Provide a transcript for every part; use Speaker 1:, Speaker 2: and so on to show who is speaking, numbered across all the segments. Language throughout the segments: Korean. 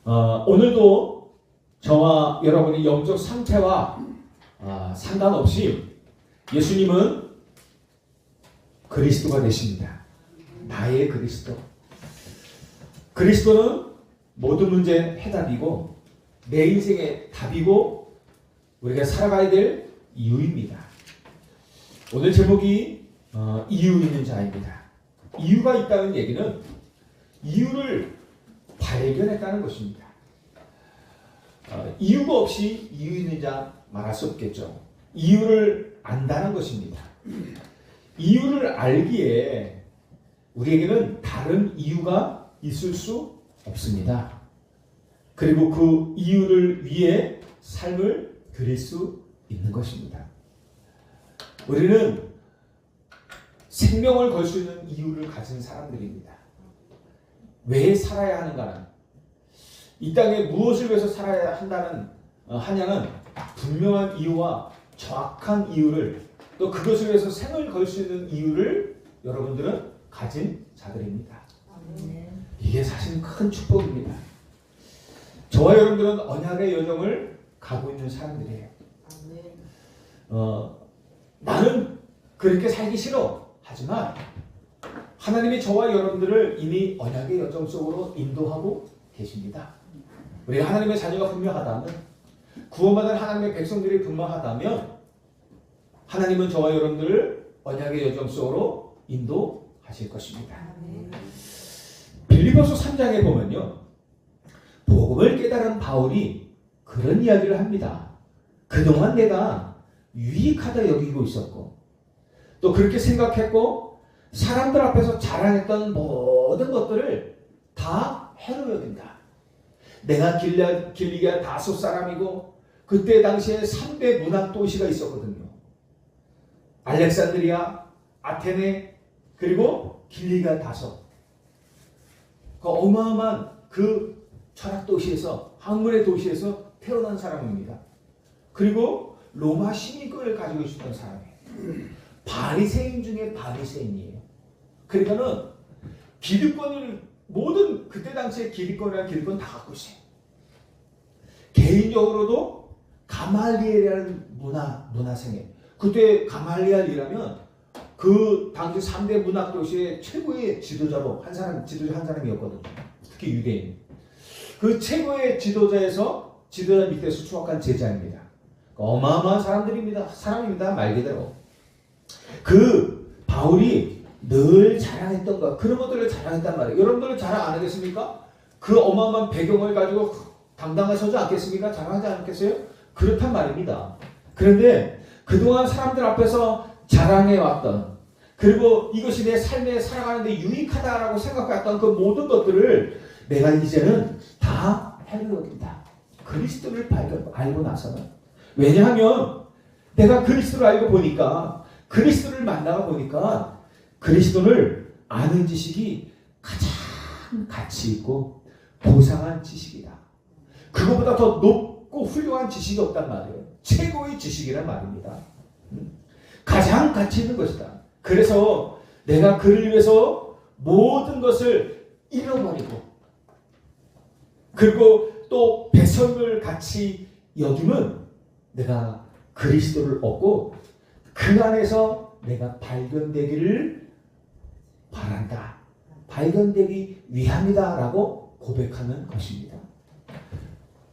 Speaker 1: 오늘도 저와 여러분의 영적 상태와 상관없이 예수님은 그리스도가 되십니다. 나의 그리스도. 그리스도는 모든 문제의 해답이고 내 인생의 답이고 우리가 살아가야 될 이유입니다. 오늘 제목이 이유 있는 자입니다. 이유가 있다는 얘기는 이유를 발견했다는 것입니다. 이유가 없이 이유 있는 자 말할 수 없겠죠. 이유를 안다는 것입니다. 이유를 알기에 우리에게는 다른 이유가 있을 수 없습니다. 그리고 그 이유를 위해 삶을 드릴 수 있는 것입니다. 우리는 생명을 걸 수 있는 이유를 가진 사람들입니다. 왜 살아야 하는가는, 이 땅에 무엇을 위해서 살아야 하냐는 분명한 이유와 정확한 이유를, 또 그것을 위해서 생을 걸 수 있는 이유를 여러분들은 가진 자들입니다. 이게 사실 큰 축복입니다. 저와 여러분들은 언약의 여정을 가고 있는 사람들이에요. 나는 그렇게 살기 싫어. 하지만 하나님이 저와 여러분들을 이미 언약의 여정 속으로 인도하고 계십니다. 우리가 하나님의 자녀가 분명하다면, 구원받은 하나님의 백성들이 분명하다면 하나님은 저와 여러분들을 언약의 여정 속으로 인도하실 것입니다. 빌립보서 3장에 보면요, 복음을 깨달은 바울이 그런 이야기를 합니다. 그동안 내가 유익하다 여기고 있었고 또 그렇게 생각했고 사람들 앞에서 자랑했던 모든 것들을 다 해로 여긴다. 내가 길리기아 다소 사람이고 그때 당시에 3대 문학 도시가 있었거든요. 알렉산드리아, 아테네, 그리고 길리기아 다소. 그 어마어마한 그 철학 도시에서, 학문의 도시에서 태어난 사람입니다. 그리고 로마 시민권을 가지고 있었던 사람이에요. 바리새인 중에 바리새인이에요. 그러니까는 기득권을, 모든 그때 당시에 기득권 다 갖고 있어요. 개인적으로도 가말리엘이라는 문화생이에요. 그때 가말리엘이라면 그 당시 3대 문학 도시의 최고의 지도자 한 사람이었거든요. 특히 유대인. 그 최고의 지도자 밑에서 추억한 제자입니다. 어마어마한 사람입니다. 말 그대로. 그 바울이 늘 자랑했던 것, 그런 것들을 자랑했단 말이에요. 여러분들은 자랑 안 하겠습니까? 그 어마어마한 배경을 가지고 당당하셔지 않겠습니까? 자랑하지 않겠어요? 그렇단 말입니다. 그런데 그동안 사람들 앞에서 자랑해왔던, 그리고 이것이 내 삶에 살아가는데 유익하다라고 생각했던 그 모든 것들을 내가 이제는 다 해로 여긴다. 그리스도를 알고 나서는. 왜냐하면 내가 그리스도를 알고 보니까, 그리스도를 만나가 보니까 그리스도를 아는 지식이 가장 가치 있고 고상한 지식이다. 그것보다 더 높고 훌륭한 지식이 없단 말이에요. 최고의 지식이란 말입니다. 가장 가치 있는 것이다. 그래서 내가 그를 위해서 모든 것을 잃어버리고, 그리고 또 배설물 같이 여김은 내가 그리스도를 얻고 그 안에서 내가 발견되기를 바란다. 발견되기 위함이다 라고 고백하는 것입니다.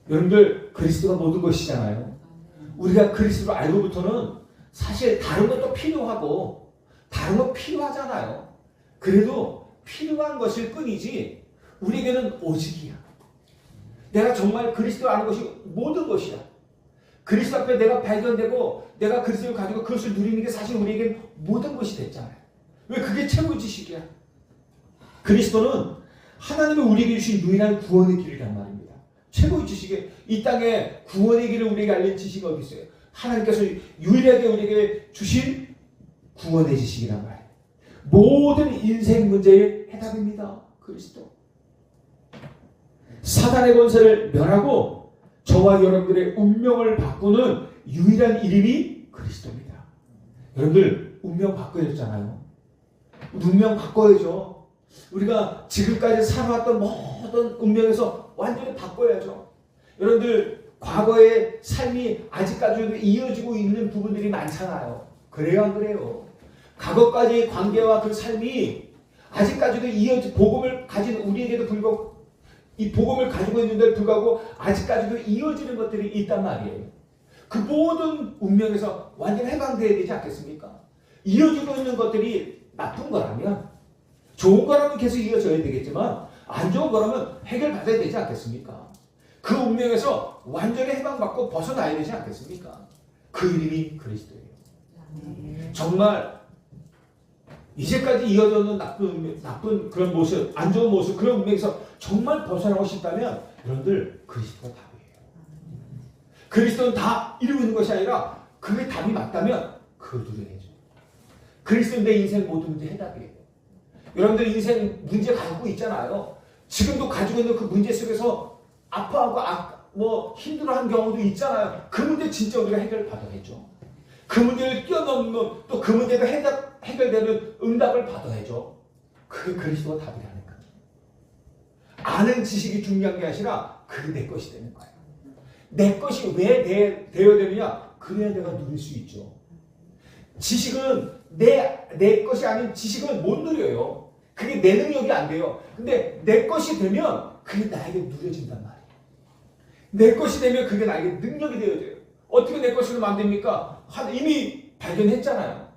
Speaker 1: 여러분들, 그리스도가 모든 것이잖아요. 우리가 그리스도를 알고부터는 사실 다른 것도 필요하고 다른 거 필요하잖아요. 그래도 필요한 것일 뿐이지 우리에게는 오직이야. 내가 정말 그리스도를 아는 것이 모든 것이야. 그리스도 앞에 내가 발견되고 내가 그리스도를 가지고 그것을 누리는 게 사실 우리에겐 모든 것이 됐잖아요. 왜? 그게 최고의 지식이야. 그리스도는 하나님이 우리에게 주신 유일한 구원의 길이란 말입니다. 최고의 지식이, 이 땅에 구원의 길을 우리에게 알린 지식이 어디 있어요? 하나님께서 유일하게 우리에게 주신 구원의 지식이란 말이에요. 모든 인생 문제의 해답입니다. 그리스도. 사단의 권세를 멸하고 저와 여러분들의 운명을 바꾸는 유일한 이름이 그리스도입니다. 여러분들 운명 바꿔야잖아요. 운명 바꿔야죠. 우리가 지금까지 살아왔던 모든 운명에서 완전히 바꿔야죠. 여러분들 과거의 삶이 아직까지도 이어지고 있는 부분들이 많잖아요. 그래요, 안 그래요? 과거까지의 관계와 그 삶이 아직까지도 복음을 가진 우리에게도 불구하고 이 복음을 가지고 있는데 불구하고 아직까지도 이어지는 것들이 있단 말이에요. 그 모든 운명에서 완전히 해방되어야 되지 않겠습니까? 이어지고 있는 것들이 나쁜 거라면, 좋은 거라면 계속 이어져야 되겠지만 안 좋은 거라면 해결받아야 되지 않겠습니까? 그 운명에서 완전히 해방받고 벗어나야 되지 않겠습니까? 그 이름이 그리스도예요. 정말 이제까지 이어져오는 나쁜 그런 모습, 안 좋은 모습, 그런 운명에서 정말 벗어나고 싶다면 여러분들 그리스도가 답이에요. 그리스도는 다 이루고 있는 것이 아니라 그게 답이 맞다면 그걸 누려야죠. 그리스도는 내 인생 모든 문제 해답이에요. 여러분들 인생 문제 가지고 있잖아요. 지금도 가지고 있는 그 문제 속에서 아파하고 힘들어하는 경우도 있잖아요. 그 문제 진짜 우리가 해결받아야죠. 그 문제를 뛰어넘는 또 그 문제가 해결되는 응답을 받아야죠. 그게 그리스도가 답이라는 거예요. 아는 지식이 중요한 게 아니라 그게 내 것이 되는 거예요. 내 것이 왜 되어야 되느냐? 그래야 내가 누릴 수 있죠. 지식은 내 것이 아닌 지식은 못 누려요. 그게 내 능력이 안 돼요. 근데 내 것이 되면 그게 나에게 누려진단 말이에요. 내 것이 되면 그게 나에게 능력이 되어져요. 어떻게 내 것으로 만듭니까? 이미 발견했잖아요.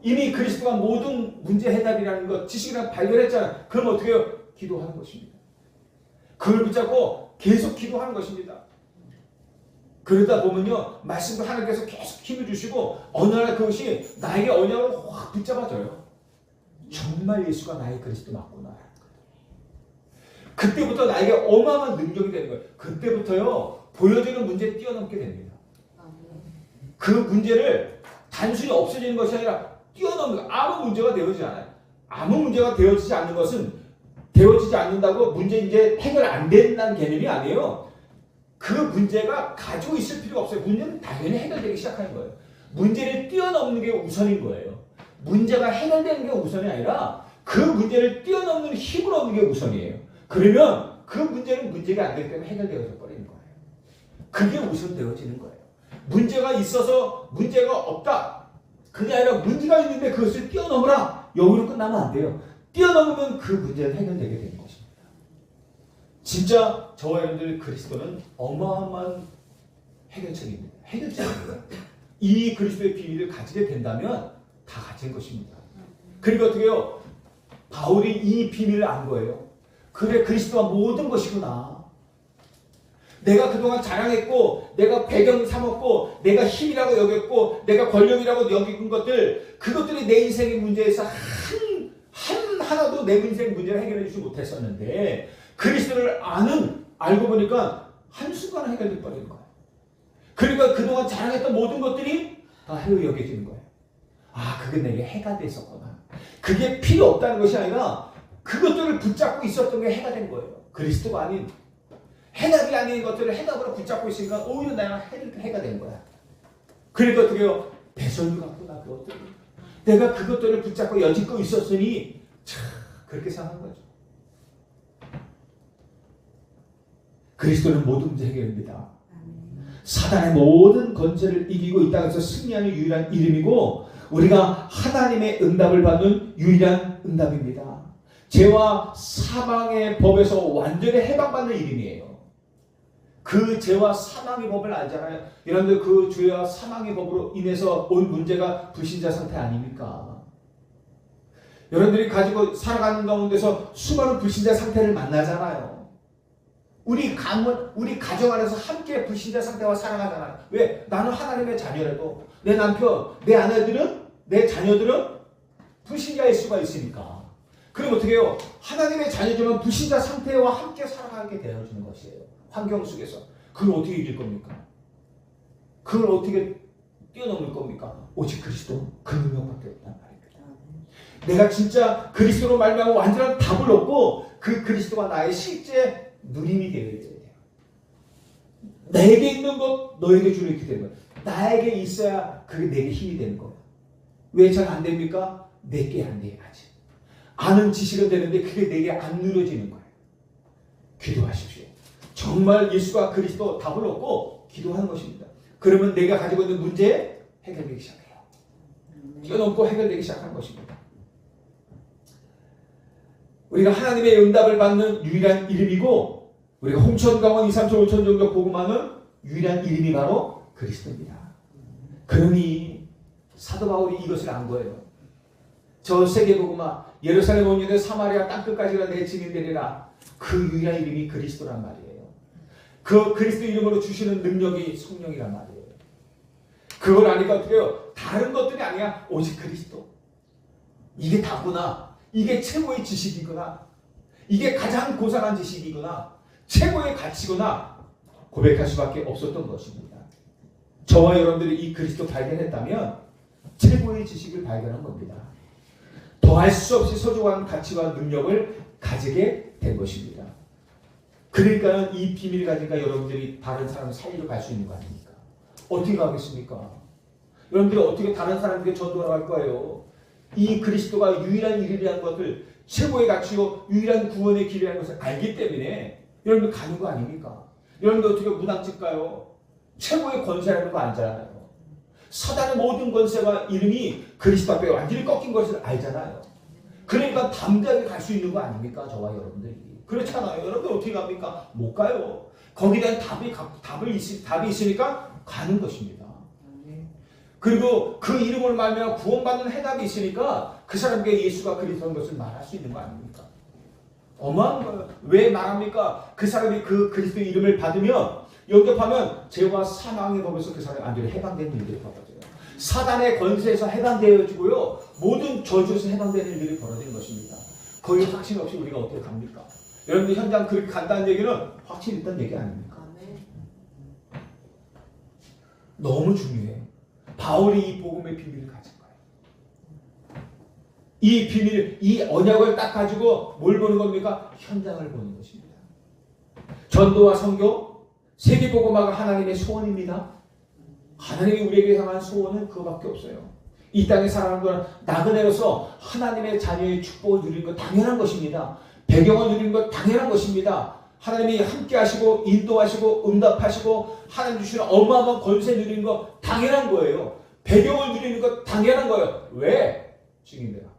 Speaker 1: 이미 그리스도가 모든 문제 해답이라는 것, 지식이라는 발견했잖아요. 그럼 어떻게 해요? 기도하는 것입니다. 그걸 붙잡고 계속 기도하는 것입니다. 그러다 보면요, 말씀도 하나님께서 계속 힘을 주시고 어느 날 그것이 나에게 언약으로 확 붙잡아져요. 정말 예수가 나의 그리스도 맞구나. 그때부터 나에게 어마어마한 능력이 되는 거예요. 그때부터요, 보여지는 문제를 뛰어넘게 됩니다. 그 문제를 단순히 없어지는 것이 아니라 뛰어넘는 거. 아무 문제가 되어지지 않아요. 아무 문제가 되어지지 않는 것은 되어지지 않는다고 문제 이제 해결 안 된다는 개념이 아니에요. 그 문제가 가지고 있을 필요가 없어요. 문제는 당연히 해결되기 시작하는 거예요. 문제를 뛰어넘는 게 우선인 거예요. 문제가 해결되는 게 우선이 아니라 그 문제를 뛰어넘는 힘을 얻는 게 우선이에요. 그러면 그 문제는 문제가 안 되기 때문에 해결되어져 버리는 거예요. 그게 우선되어지는 거예요. 문제가 있어서 문제가 없다. 그게 아니라 문제가 있는데 그것을 뛰어넘으라. 여기로 끝나면 안 돼요. 뛰어넘으면 그 문제는 해결되게 되는 것입니다. 진짜 저와 여러분들 그리스도는 어마어마한 해결책입니다. 해결책입니다. 이 그리스도의 비밀을 가지게 된다면 다 가진 것입니다. 그리고 어떻게 해요? 바울이 이 비밀을 안 거예요. 그래, 그리스도가 모든 것이구나. 내가 그동안 자랑했고, 내가 배경 삼았고, 내가 힘이라고 여겼고, 내가 권력이라고 여긴 것들, 그것들이 내 인생의 문제에서 하나도 내 인생 문제를 해결해 주지 못했었는데, 그리스도를 알고 보니까 한순간에 해결돼 버리는 거예요. 그러니까 그동안 자랑했던 모든 것들이 다 해로 여겨지는 거예요. 아, 그게 내게 해가 됐었구나. 그게 필요 없다는 것이 아니라 그것들을 붙잡고 있었던 게 해가 된 거예요. 그리스도가 아닌, 해답이 아닌 것들을 해답으로 붙잡고 있으니까 오히려 내가 해가 된 거야. 그러니까 어떻게 해요? 배설물 같구나, 그것들. 내가 그것들을 붙잡고 여짓고 있었으니 참 그렇게 생각한 거죠. 그리스도는 모든 문제 해결입니다. 사단의 모든 권세를 이기고 이 땅에서 승리하는 유일한 이름이고 우리가 하나님의 응답을 받는 유일한 응답입니다. 죄와 사망의 법에서 완전히 해방받는 이름이에요. 그 죄와 사망의 법을 알잖아요. 여러분들 그 죄와 사망의 법으로 인해서 온 문제가 불신자 상태 아닙니까? 여러분들이 가지고 살아가는 가운데서 수많은 불신자 상태를 만나잖아요. 우리 가정 안에서 함께 불신자 상태와 살아가잖아요. 왜? 나는 하나님의 자녀라도 내 남편, 내 아내들은, 내 자녀들은 불신자일 수가 있으니까. 그럼 어떻게 해요? 하나님의 자녀지만 불신자 상태와 함께 살아가게 되어주는 것이에요. 환경 속에서. 그걸 어떻게 이길 겁니까? 그걸 어떻게 뛰어넘을 겁니까? 오직 그리스도 그 능력밖에 없단 말입니다. 내가 진짜 그리스도로 말미암아 완전한 답을 얻고 그 그리스도가 나의 실제 누림이 되어야 돼요. 내게 있는 것 너에게 주는 이렇게 되는 거예요. 나에게 있어야 그게 내게 힘이 되는 거예요. 왜 잘 안 됩니까? 내게 안 돼야지. 아는 지식은 되는데 그게 내게 안 누려지는 거예요. 기도하십시오. 정말 예수가 그리스도 답을 얻고 기도하는 것입니다. 그러면 내가 가지고 있는 문제 해결되기 시작해요. 뛰어넘고 해결되기 시작하는 것입니다. 우리가 하나님의 응답을 받는 유일한 이름이고 우리가 홍천, 강원, 이삼천, 오천 종족 복음하는 유일한 이름이 바로 그리스도입니다. 그러니 사도 바울이 이것을 안 거예요. 저 세계복음화 예루살렘 온 유대 사마리아 땅끝까지가 내 증인되리라. 그 유일한 이름이 그리스도란 말이에요. 그 그리스도 이름으로 주시는 능력이 성령이란 말이에요. 그걸 아니까 어떻게 해요? 다른 것들이 아니야. 오직 그리스도. 이게 다구나. 이게 최고의 지식이구나. 이게 가장 고상한 지식이구나. 최고의 가치구나. 고백할 수밖에 없었던 것입니다. 저와 여러분들이 이 그리스도 발견했다면 최고의 지식을 발견한 겁니다. 더할 수 없이 소중한 가치와 능력을 가지게 된 것입니다. 그러니까 이 비밀을 가지니까 여러분들이 다른 사람을 살리러 갈 수 있는 거 아닙니까? 어떻게 가겠습니까? 여러분들이 어떻게 다른 사람에게 전도를 할 거예요? 이 그리스도가 유일한 이름이라는 것을 최고의 가치요 유일한 구원의 길이라는 것을 알기 때문에 여러분들 가는 거 아닙니까? 여러분들 어떻게 무당집 가요? 최고의 권세라는 거 알잖아요. 사단의 모든 권세와 이름이 그리스도 앞에 완전히 꺾인 것을 알잖아요. 그러니까 담대하게 갈 수 있는 거 아닙니까? 저와 여러분들이. 그렇잖아요. 여러분들 어떻게 갑니까? 못 가요. 거기에 대한 답이 있으니까 가는 것입니다. 그리고 그 이름을 말하면 구원받는 해답이 있으니까 그 사람에게 예수가 그리스도인 것을 말할 수 있는 거 아닙니까? 어마어마한 거예요. 왜 말합니까? 그 사람이 그 그리스도의 이름을 받으면 영접하면 죄와 사망의 법에서 그 사람이 완전히 해방되는 일들이 벌어져요. 사단의 권세에서 해방되어지고요. 모든 저주에서 해방되는 일들이 벌어지는 것입니다. 거기에 확신 없이 우리가 어떻게 갑니까? 여러분들 현장 그렇게 간다는 얘기는 확실히 있다는 얘기 아닙니까? 너무 중요해요. 바울이 이 복음의 비밀을 가진 거예요. 이 비밀, 이 언약을 딱 가지고 뭘 보는 겁니까? 현장을 보는 것입니다. 전도와 선교, 세계복음화가 하나님의 소원입니다. 하나님이 우리에게 향한 소원은 그거밖에 없어요. 이 땅에 살아가는 건 나그네로서 하나님의 자녀의 축복을 누리는 것 당연한 것입니다. 배경을 누리는 것 당연한 것입니다. 하나님이 함께 하시고 인도하시고 응답하시고 하나님 주시는 어마어마한 권세 누리는 것 당연한 거예요. 배경을 누리는 것 당연한 거예요. 왜? 증인되라고.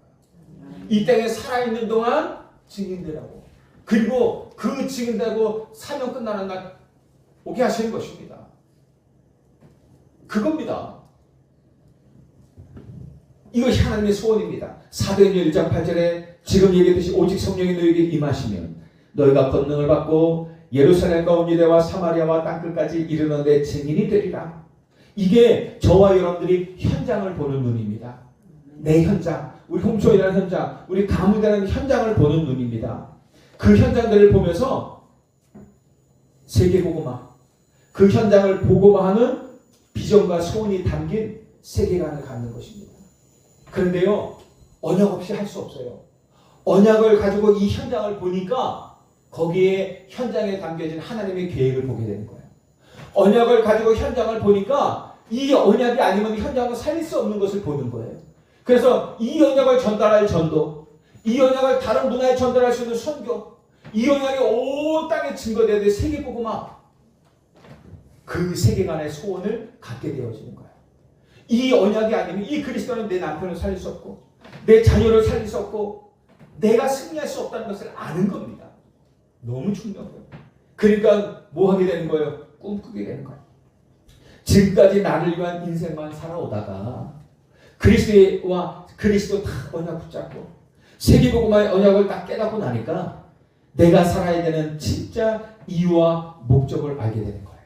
Speaker 1: 이 땅에 살아있는 동안 증인되라고. 그리고 그 증인되고 사명 끝나는 날 오게 하시는 것입니다. 그겁니다. 이것이 하나님의 소원입니다. 사도행전 1장 8절에 지금 얘기했듯이 오직 성령이 너에게 임하시면 너희가 권능을 받고 예루살렘과 온 유대와 사마리아와 땅끝까지 이르는 데 증인이 되리라. 이게 저와 여러분들이 현장을 보는 눈입니다. 내 현장, 우리 홍초이라는 현장, 우리 가문이라는 현장을 보는 눈입니다. 그 현장들을 보면서 세계복음화, 그 현장을 복음화하는 비전과 소원이 담긴 세계관을 갖는 것입니다. 그런데요, 언약 없이 할 수 없어요. 언약을 가지고 이 현장을 보니까 거기에 현장에 담겨진 하나님의 계획을 보게 되는 거예요. 언약을 가지고 현장을 보니까 이 언약이 아니면 현장을 살릴 수 없는 것을 보는 거예요. 그래서 이 언약을 전달할 전도, 이 언약을 다른 문화에 전달할 수 있는 선교, 이 언약이 온 땅에 증거되어야 될 세계복음화, 그 세계관의 소원을 갖게 되어지는 거예요. 이 언약이 아니면 이 그리스도는 내 남편을 살릴 수 없고 내 자녀를 살릴 수 없고 내가 승리할 수 없다는 것을 아는 겁니다. 너무 중요한 거예요. 그러니까 뭐 하게 되는 거예요? 꿈꾸게 되는 거예요. 지금까지 나를 위한 인생만 살아오다가 그리스도와 그리스도 다 언약 붙잡고 세계복음화의 언약을 딱 깨닫고 나니까 내가 살아야 되는 진짜 이유와 목적을 알게 되는 거예요.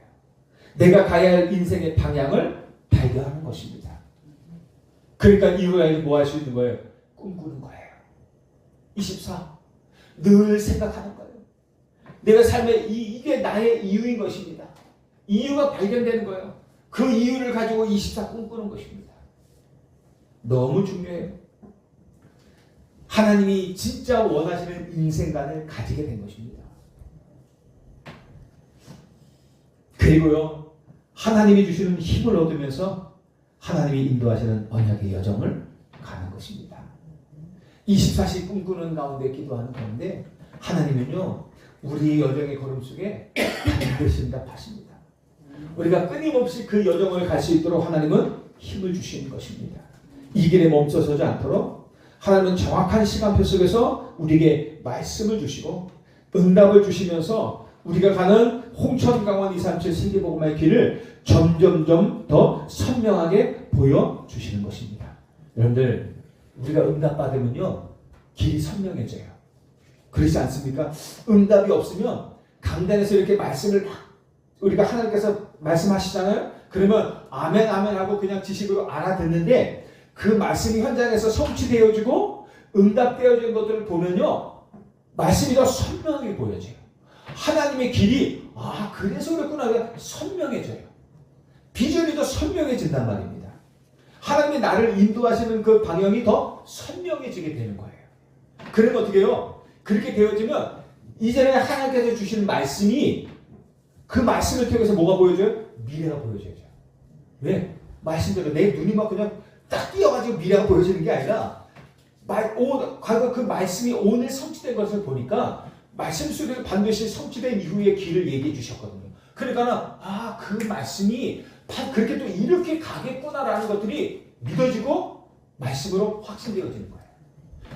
Speaker 1: 내가 가야 할 인생의 방향을 발견하는 것입니다. 그러니까 이후에 뭐 할 수 있는 거예요? 꿈꾸는 거예요. 24. 늘 생각하는 거예요. 내가 삶의 이게 나의 이유인 것입니다. 이유가 발견되는 거예요. 그 이유를 가지고 24 꿈꾸는 것입니다. 너무 중요해요. 하나님이 진짜 원하시는 인생관을 가지게 된 것입니다. 그리고요, 하나님이 주시는 힘을 얻으면서 하나님이 인도하시는 언약의 여정을 가는 것입니다. 24시 꿈꾸는 가운데 기도하는 가운데 하나님은요, 우리 여정의 걸음 속에 반드시 응답하십니다. 우리가 끊임없이 그 여정을 갈 수 있도록 하나님은 힘을 주시는 것입니다. 이 길에 멈춰서지 않도록 하나님은 정확한 시간표 속에서 우리에게 말씀을 주시고 응답을 주시면서 우리가 가는 홍천강원 237 세계복음화의 길을 점점점 더 선명하게 보여주시는 것입니다. 여러분들, 우리가 응답받으면요 길이 선명해져요. 그렇지 않습니까? 응답이 없으면 강단에서 이렇게 말씀을 막 우리가 하나님께서 말씀하시잖아요. 그러면 아멘 아멘 하고 그냥 지식으로 알아듣는데 그 말씀이 현장에서 성취되어지고 응답되어진 것들을 보면요 말씀이 더 선명하게 보여져요. 하나님의 길이 그래서 그랬구나 선명해져요. 비전이 더 선명해진단 말입니다. 하나님이 나를 인도하시는 그 방향이 더 선명해지게 되는 거예요. 그러면 어떻게 해요? 그렇게 되어지면 이전에 하나님께서 주신 말씀이 그 말씀을 통해서 뭐가 보여져요? 미래가 보여져야죠. 왜? 말씀대로 내 눈이 막 그냥 딱 띄어가지고 미래가 보여지는 게 아니라 과거 그 말씀이 오늘 성취된 것을 보니까 말씀 속에서 반드시 성취된 이후의 길을 얘기해 주셨거든요. 그러니까 그 말씀이 그렇게 또 이렇게 가겠구나라는 것들이 믿어지고 말씀으로 확신되어지는 거예요.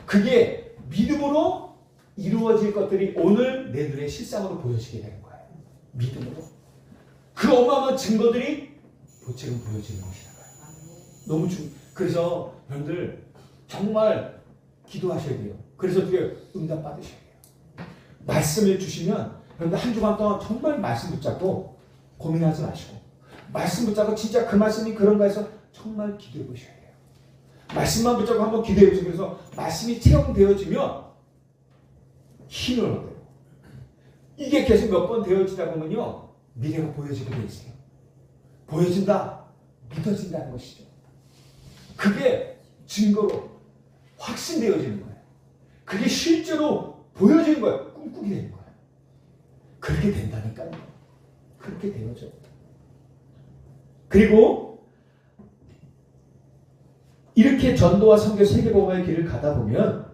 Speaker 1: 그게 믿음으로 이루어질 것들이 오늘 내 눈에 실상으로 보여지게 되는 거예요. 믿음으로. 그 어마어마한 증거들이 보채로 보여지는 것이다. 너무 그래서 여러분들 정말 기도하셔야 돼요. 그래서 어떻게 응답 받으셔야 돼요. 말씀을 주시면 여러분들 한 주간 동안 정말 말씀 붙잡고 고민하지 마시고 말씀 붙잡고 진짜 그 말씀이 그런가 해서 정말 기도해 보셔야 돼요. 말씀만 붙잡고 한번 기도해 보세요. 그래서 말씀이 체험되어지면 힘을 얻어요. 이게 계속 몇 번 되어지다 보면요 미래가 보여지게 돼 있어요. 보여진다, 믿어진다는 것이죠. 그게 증거로 확신되어지는 거예요. 그게 실제로 보여지는 거예요. 꿈꾸게 되는 거예요. 그렇게 된다니까요. 그렇게 되어져. 그리고 이렇게 전도와 선교 세계복음화의 길을 가다 보면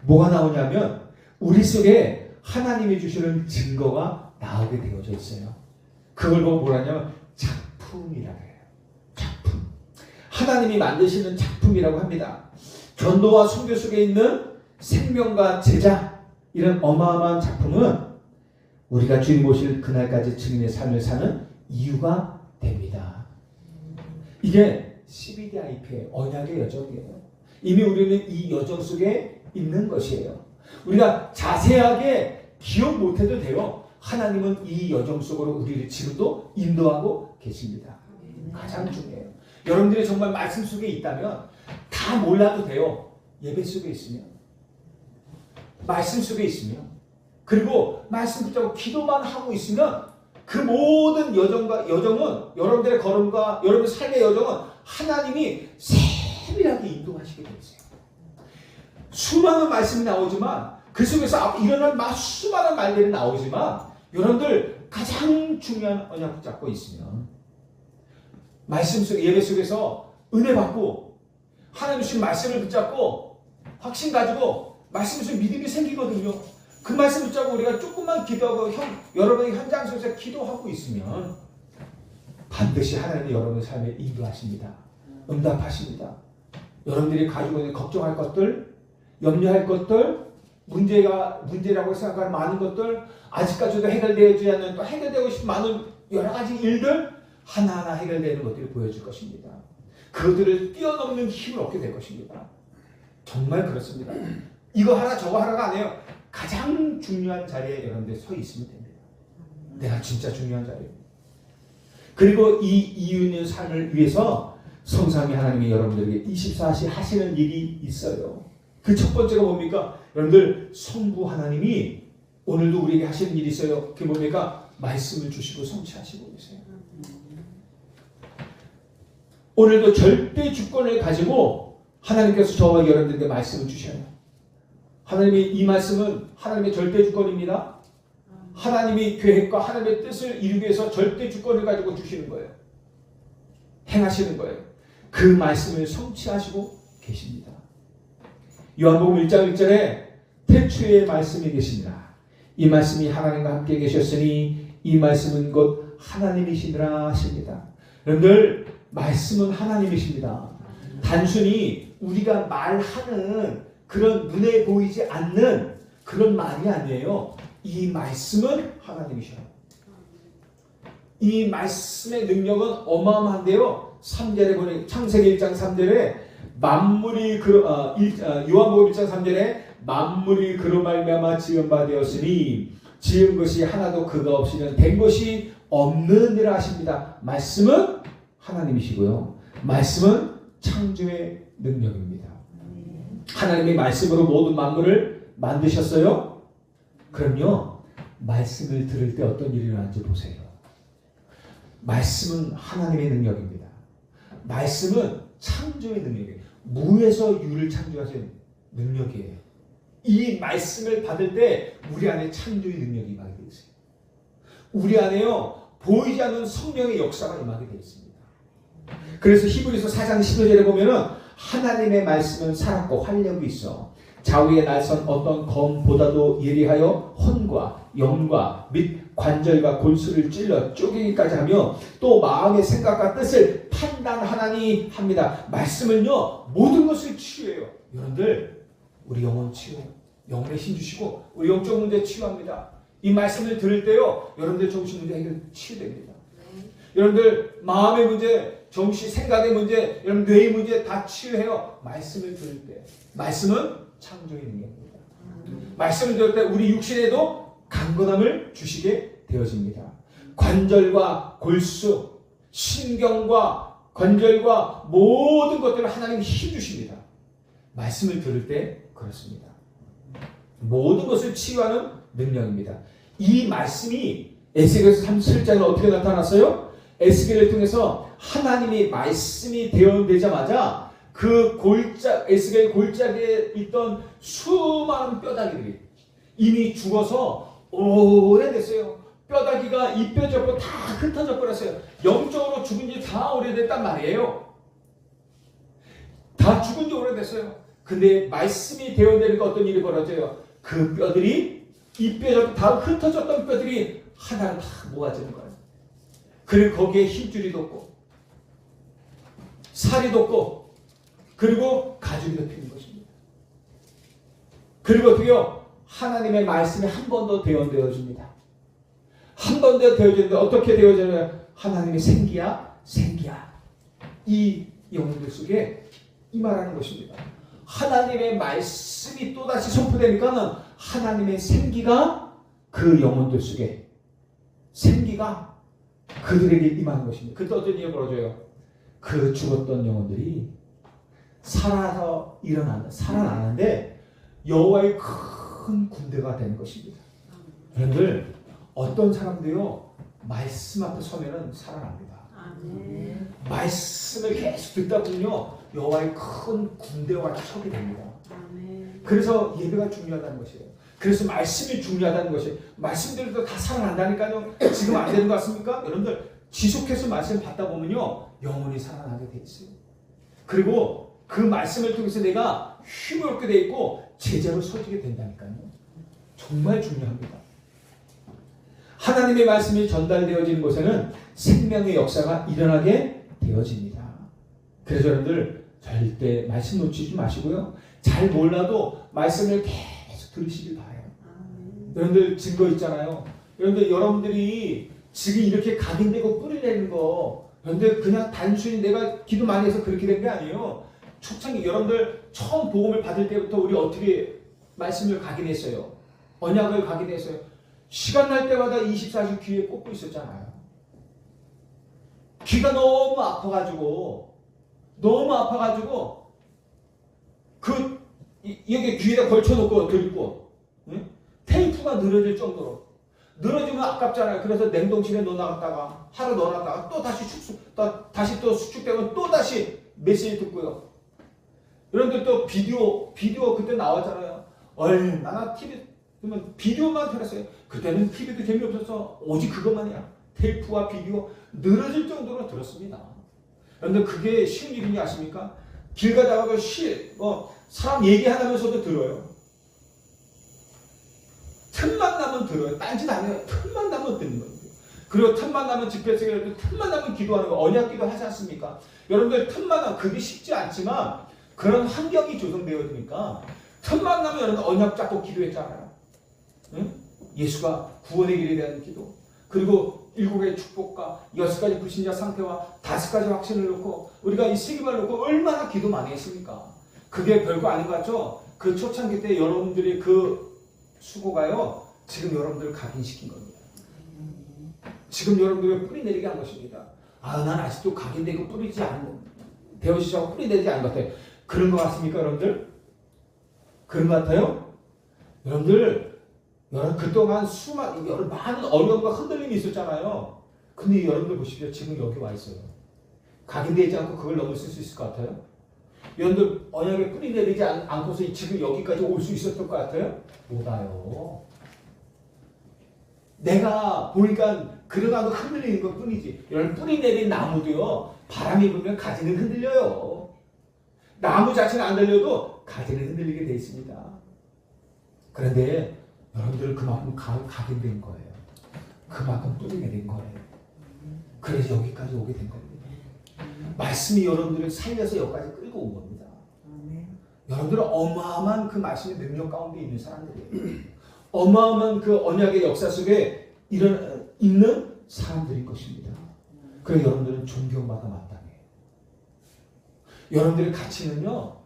Speaker 1: 뭐가 나오냐면 우리 속에 하나님이 주시는 증거가 나오게 되어져 있어요. 그걸 보고 뭐라냐면 작품이라고 해요. 작품. 하나님이 만드시는 작품이라고 합니다. 전도와 선교 속에 있는 생명과 제자 이런 어마어마한 작품은 우리가 주님 오실 그날까지 증인의 삶을 사는 이유가 됩니다. 이게 CBDIP의 언약의 여정이에요. 이미 우리는 이 여정 속에 있는 것이에요. 우리가 자세하게 기억 못해도 돼요. 하나님은 이 여정 속으로 우리를 지금도 인도하고 계십니다. 가장 중요해요. 여러분들이 정말 말씀 속에 있다면 다 몰라도 돼요. 예배 속에 있으면 말씀 속에 있으면 그리고 말씀 붙잡고 기도만 하고 있으면 그 모든 여정은 여러분들의 걸음과 여러분의 삶의 여정은 하나님이 세밀하게 인도하시게 되어 있어요. 수많은 말씀이 나오지만 그 속에서 일어난 수많은 말들이 나오지만 여러분들 가장 중요한 언약 붙잡고 있으면 말씀 속 예배 속에서 은혜 받고 하나님 주신 말씀을 붙잡고 확신 가지고 말씀 속에 믿음이 생기거든요. 그 말씀 붙잡고 우리가 조금만 기도하고 여러분의 현장 속에서 기도하고 있으면 반드시 하나님이 여러분의 삶에 인도하십니다. 응답하십니다. 여러분들이 가지고 있는 걱정할 것들, 염려할 것들, 문제라고 생각할 많은 것들, 아직까지도 해결되지 않는 또 해결되고 싶은 많은 여러 가지 일들 하나하나 해결되는 것들이 보여질 것입니다. 그들을 뛰어넘는 힘을 얻게 될 것입니다. 정말 그렇습니다. 이거 하나 저거 하나가 아니에요. 가장 중요한 자리에 여러분들이 서 있으면 됩니다. 내가 진짜 중요한 자리에. 그리고 이 이유 있는 삶을 위해서 성삼위 하나님이 여러분들에게 24시 하시는 일이 있어요. 그 첫 번째가 뭡니까? 여러분들 성부 하나님이 오늘도 우리에게 하시는 일이 있어요. 그게 뭡니까? 말씀을 주시고 성취하시고 계세요. 오늘도 절대 주권을 가지고 하나님께서 저와 여러분들에게 말씀을 주셔요. 하나님이 이 말씀은 하나님의 절대 주권입니다. 하나님이 계획과 하나님의 뜻을 이루기 위해서 절대 주권을 가지고 주시는 거예요. 행하시는 거예요. 그 말씀을 성취하시고 계십니다. 요한복음 1장 1절에 태초에 말씀이 계십니다. 이 말씀이 하나님과 함께 계셨으니 이 말씀은 곧 하나님이시니라 하십니다. 여러분들 말씀은 하나님이십니다. 단순히 우리가 말하는 그런 눈에 보이지 않는 그런 말이 아니에요. 이 말씀은 하나님이셔요. 이 말씀의 능력은 어마어마한데요. 3절에 보니 창세기 1장 3절에 만물이 요한복음 1장 3절에 만물이 그로 말미암아 지은 바 되었으니 지은 것이 하나도 그가 없이는 된 것이 없느니라 하십니다. 말씀은 하나님이시고요. 말씀은 창조의 능력입니다. 하나님의 말씀으로 모든 만물을 만드셨어요. 그럼요. 말씀을 들을 때 어떤 일이 일어나는지 보세요. 말씀은 하나님의 능력입니다. 말씀은 창조의 능력이에요. 무에서 유를 창조하신 능력이에요. 이 말씀을 받을 때 우리 안에 창조의 능력이 임하게 되어 있어요. 우리 안에요. 보이지 않는 성령의 역사가 임하게 되어 있습니다. 그래서 히브리서 4장 15절에 보면은 하나님의 말씀은 살았고 활력이 있어 좌우에 날선 어떤 검보다도 예리하여 혼과 영과 및 관절과 골수를 찔러 쪼개기까지 하며 또 마음의 생각과 뜻을 판단하나니 합니다. 말씀은요 모든 것을 치유해요. 여러분들 우리 영혼 치유, 영혼에 힘 주시고 우리 영적 문제 치유합니다. 이 말씀을 들을 때요 여러분들 정신 문제 해결 치유됩니다. 여러분들 마음의 문제, 정신 생각의 문제, 여러분 뇌의 문제 다 치유해요. 말씀을 들을 때. 말씀은 창조의 능력입니다. 말씀을 들을 때 우리 육신에도 강건함을 주시게 되어집니다. 관절과 골수, 신경과 관절과 모든 것들을 하나님이 힘 주십니다. 말씀을 들을 때 그렇습니다. 모든 것을 치유하는 능력입니다. 이 말씀이 에스겔서 37장에 어떻게 나타났어요? 에스겔을 통해서 하나님의 말씀이 대언되자마자 그 에스겔 골짜기에 있던 수많은 뼈다귀들이 이미 죽어서 오래됐어요. 뼈다귀가 이 뼈 저 뼈 다 흩어져 버렸어요. 영적으로 죽은 지 다 오래됐단 말이에요. 다 죽은 지 오래됐어요. 근데 말씀이 대언되니까 어떤 일이 벌어져요? 그 뼈들이 이 뼈 저 뼈 다 흩어졌던 뼈들이 하나로 다 모아지는 거예요. 그리고 거기에 힘줄이 돋고 살이 돋고 그리고 가죽이 덮이는 것입니다. 그리고 어떻게요? 하나님의 말씀이 한 번 더 대언되어집니다. 한 번 더 되어지는데 어떻게 되어져요? 하나님의 생기야 이 영혼들 속에 임하라는 것입니다. 하나님의 말씀이 또다시 선포되니까는 하나님의 생기가 그 영혼들 속에 생기가 그들에게 임하는 것입니다. 그때 어떤 일이 벌어져요? 그 죽었던 영혼들이 살아나는데 여호와의 큰 군대가 되는 것입니다. 여러분들 어떤 사람도요 말씀 앞에 서면은 살아납니다. 아멘. 말씀을 계속 듣다 보면요 여호와의 큰 군대와 서게 됩니다. 아멘. 그래서 예배가 중요하다는 것이에요. 그래서 말씀이 중요하다는 것이에요. 말씀들도 다 살아난다니까요. 지금 안 되는 것 같습니까? 여러분들 지속해서 말씀 받다 보면요 영혼이 살아나게 돼 있어요. 그리고 그 말씀을 통해서 내가 힘을 얻게 돼 있고 제자로 서지게 된다니까요. 정말 중요합니다. 하나님의 말씀이 전달되어지는 곳에는 생명의 역사가 일어나게 되어집니다. 그래서 여러분들 절대 말씀 놓치지 마시고요. 잘 몰라도 말씀을 계속 들으시길 바라요. 여러분들 증거 있잖아요. 여러분들이 지금 이렇게 각인되고 뿌리 내는 거 여러분들 그냥 단순히 내가 기도 많이 해서 그렇게 된 게 아니에요. 초창기 여러분들 처음 복음을 받을 때부터 우리 어떻게 말씀을 각인했어요? 언약을 각인했어요. 시간 날 때마다 24시 귀에 꽂고 있었잖아요. 귀가 너무 아파가지고 여기 귀에다 걸쳐놓고 들고 테이프가 늘어질 정도로 늘어지면 아깝잖아요. 그래서 냉동실에 넣어놨다가 하루 넣어놨다가 또 다시 다시 또 수축되면 또 다시 메시지 듣고요. 여러분들 또 비디오 그때 나왔잖아요. 얼마나 TV 그러면 비디오만 들었어요. 그때는 TV도 재미없어서 오직 그것만이야. 테이프와 비디오 늘어질 정도로 들었습니다. 그런데 그게 쉬운 일인지 아십니까? 길 가다가 사람 얘기하면서도 들어요. 틈만 나면 들어요. 딴짓 안 해요. 틈만 나면 듣는 겁니다. 그리고 틈만 나면 집회에서 틈만 나면 기도하는 거, 언약 기도 하지 않습니까? 여러분들 틈만 나면 그게 쉽지 않지만 그런 환경이 조성되어야 되니까 틈만 나면 여러분 언약 잡고 기도했잖아요. 응? 예수가 구원의 길에 대한 기도, 그리고 7개의 축복과 6가지 불신자 상태와 5가지 확신을 놓고 우리가 이 세기말 놓고 얼마나 기도 많이 했습니까? 그게 별거 아닌 것 같죠? 그 초창기 때 여러분들의 그 수고가요, 지금 여러분들을 각인시킨 겁니다. 지금 여러분들을 뿌리 내리게 한 것입니다. 아, 난 아직도 각인되고 뿌리지 않는, 되어지자고 뿌리 내리지 않은 것 같아요. 그런 것 같습니까, 여러분들? 그런 것 같아요? 여러분들, 그동안 많은 어려움과 흔들림이 있었잖아요. 근데 여러분들 보십시오. 지금 여기 와 있어요. 각인되지 않고 그걸 넘어설 수 있을 것 같아요? 여러분들, 언약에 뿌리 내리지 않고서 지금 여기까지 올 수 있었던 것 같아요? 못 와요. 내가 보니까 그래가도 흔들리는 것 뿐이지. 여러분, 뿌리 내린 나무도요, 바람이 불면 가지는 흔들려요. 나무 자체는 안 흔들려도 가지는 흔들리게 돼 있습니다. 그런데 여러분들은 그만큼 각인된 거예요. 그만큼 뿌리 내린 거예요. 그래서 여기까지 오게 된 겁니다. 말씀이 여러분들을 살려서 여기까지 끌고 온 겁니다. 여러분들은 어마어마한 그 말씀의 능력 가운데 있는 사람들이에요. 어마어마한 그 언약의 역사 속에 있는 사람들인 것입니다. 그래서 여러분들은 존경받아 마땅해요. 여러분들의 가치는요,